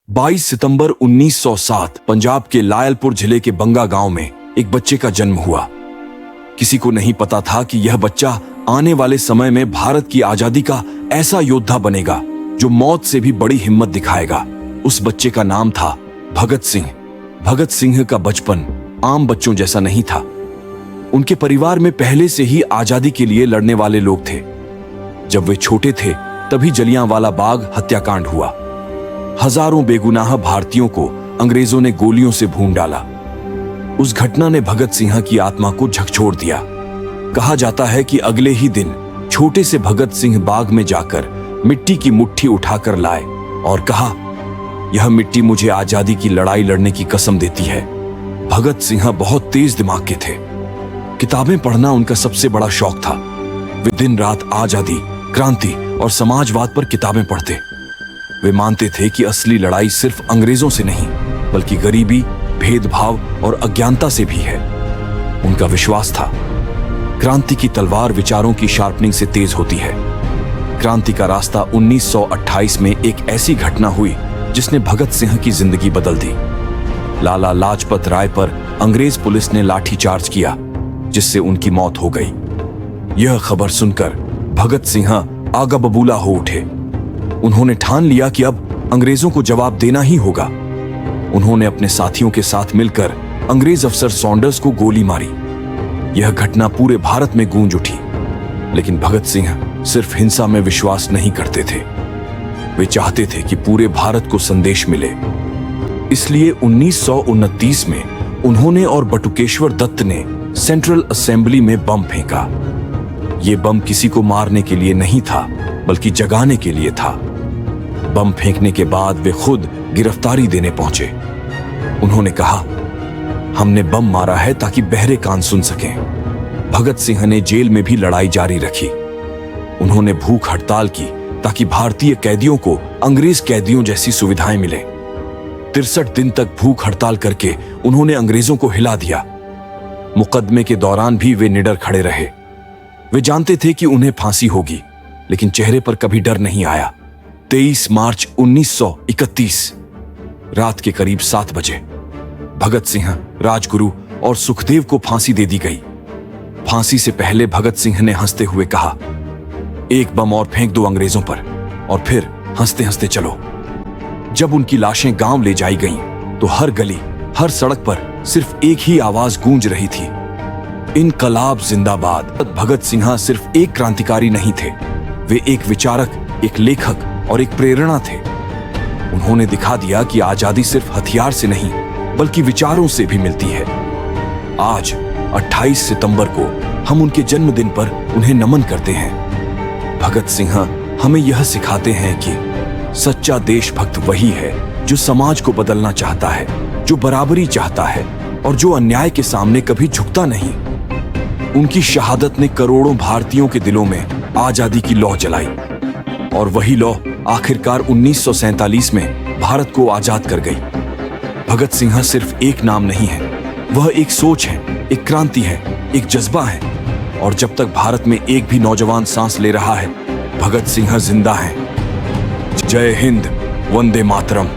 22 सितंबर 1907 पंजाब के लायलपुर जिले के बंगा गांव में एक बच्चे का जन्म हुआ। किसी को नहीं पता था कि यह बच्चा आने वाले समय में भारत की आजादी का ऐसा योद्धा बनेगा जो मौत से भी बड़ी हिम्मत दिखाएगा। उस बच्चे का नाम था भगत सिंह। भगत सिंह का बचपन आम बच्चों जैसा नहीं था। उनके परिवार में पहले से ही आजादी के लिए लड़ने वाले लोग थे। जब वे छोटे थे तभी जलियांवाला बाग हत्याकांड हुआ। हजारों बेगुनाह भारतीयों को अंग्रेजों ने गोलियों से भून डाला। उस घटना ने भगत सिंह की आत्मा को झकझोर दिया। कहा जाता है कि अगले ही दिन छोटे से भगत सिंह बाग में जाकर मिट्टी की मुट्ठी उठाकर लाए और कहा, यह मिट्टी मुझे आजादी की लड़ाई लड़ने की कसम देती है। भगत सिंह बहुत तेज दिमाग के थे। किताबें पढ़ना उनका सबसे बड़ा शौक था। वे दिन रात आजादी, क्रांति और समाजवाद पर किताबें पढ़ते। वे मानते थे कि असली लड़ाई सिर्फ अंग्रेजों से नहीं बल्कि गरीबी, भेदभाव और अज्ञानता से भी है। उनका विश्वास था क्रांति की तलवार विचारों की शार्पनिंग से तेज होती है। क्रांति का रास्ता 1928 में एक ऐसी घटना हुई जिसने भगत सिंह की जिंदगी बदल दी। लाला लाजपत राय पर अंग्रेज पुलिस ने लाठीचार्ज किया जिससे उनकी मौत हो गई। यह खबर सुनकर भगत सिंह आगा बबूला हो उठे। उन्होंने ठान लिया कि अब अंग्रेजों को जवाब देना ही होगा। उन्होंने अपने साथियों के साथ मिलकर अंग्रेज अफसर सॉन्डर्स को गोली मारी। यह घटना पूरे भारत में गूंज उठी। लेकिन भगत सिंह सिर्फ हिंसा में विश्वास नहीं करते थे। वे चाहते थे कि पूरे भारत को संदेश मिले। इसलिए 1929 में उन्होंने और बटुकेश्वर दत्त ने सेंट्रल असेंबली में बम फेंका। यह बम किसी को मारने के लिए नहीं था बल्कि जगाने के लिए था। बम फेंकने के बाद वे खुद गिरफ्तारी देने पहुंचे। उन्होंने कहा, हमने बम मारा है ताकि बहरे कान सुन सकें। भगत सिंह ने जेल में भी लड़ाई जारी रखी। उन्होंने भूख हड़ताल की ताकि भारतीय कैदियों को अंग्रेज कैदियों जैसी सुविधाएं मिले। 63 दिन तक भूख हड़ताल करके उन्होंने अंग्रेजों को हिला दिया। मुकदमे के दौरान भी वे निडर खड़े रहे। वे जानते थे कि उन्हें फांसी होगी, लेकिन चेहरे पर कभी डर नहीं आया। 23 मार्च 1931 रात के करीब 7 बजे भगत सिंह, राजगुरु और सुखदेव को फांसी दे दी गई। फांसी से पहले भगत सिंह ने हंसते हुए कहा, एक बम और फेंक दो अंग्रेजों पर और फिर हंसते हंसते चलो। जब उनकी लाशें गांव ले जाई गईं, तो हर गली, हर सड़क पर सिर्फ एक ही आवाज गूंज रही थी, इनकलाब जिंदाबाद। भगत सिंह सिर्फ एक क्रांतिकारी नहीं थे, वे एक विचारक, एक लेखक और एक प्रेरणा थे। उन्होंने दिखा दिया कि आजादी सिर्फ हथियार से नहीं बल्कि विचारों से भी मिलती है। आज 28 सितंबर को हम उनके जन्मदिन पर उन्हें नमन करते हैं। भगत सिंह हमें यह सिखाते हैं कि सच्चा देशभक्त वही है जो समाज को बदलना चाहता है, जो बराबरी चाहता है और जो अन्याय के सामने कभी झुकता नहीं। उनकी शहादत ने करोड़ों भारतीयों के दिलों में आजादी की लौ जलाई और वही लौ आखिरकार 1947 में भारत को आजाद कर गई। भगत सिंह सिर्फ एक नाम नहीं है, वह एक सोच है, एक क्रांति है, एक जज्बा है। और जब तक भारत में एक भी नौजवान सांस ले रहा है, भगत सिंह जिंदा है। जय हिंद, वंदे मातरम।